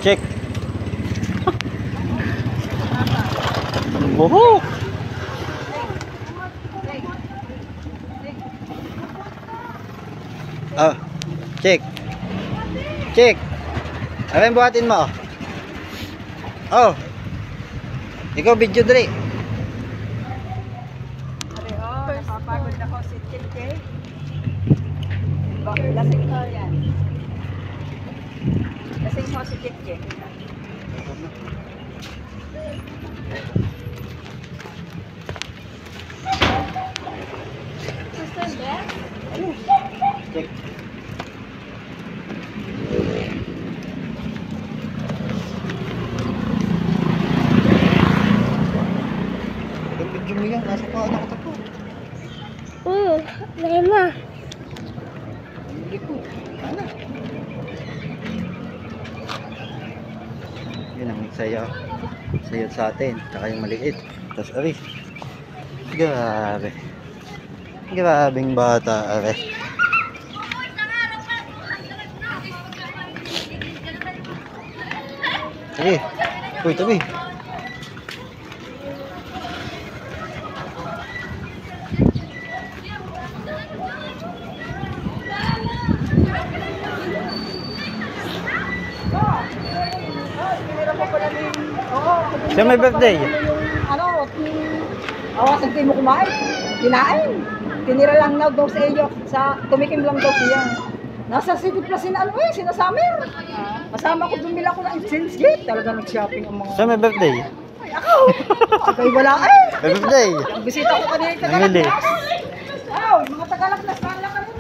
Check. Buhok. Oh, check. Check. Ano yung buhatin mo? Oh. Ikaw video dali. Napapagod ako si Chiche. Lasing ko yan. Lasing ko si Chiche. Check. Video mo yan, nasa paan ako tapo. Lagay mo. Likod. Ano? Yun ang sayo. Sayo sa atin. Tsaka yung maliit. Tapos ari. Grabe. Grabing bata ari. Sige. Uy, tabi. Siya may birthday. Ano? Awasan kayo mo kumain. Kinain. Tinira lang na daw sa iyo. Tumikim lang daw siya. Nasa City Plus sina Summer. Kasama ko bumila ko ng Exchange Gate. Talaga nag-shopping ang mga... Siya may birthday. Ay, ako! Abay, wala eh! May birthday. Ang bisita ko kanina yung Tagalagnas. Wow, mga Tagalagnas. Parang lang kanina.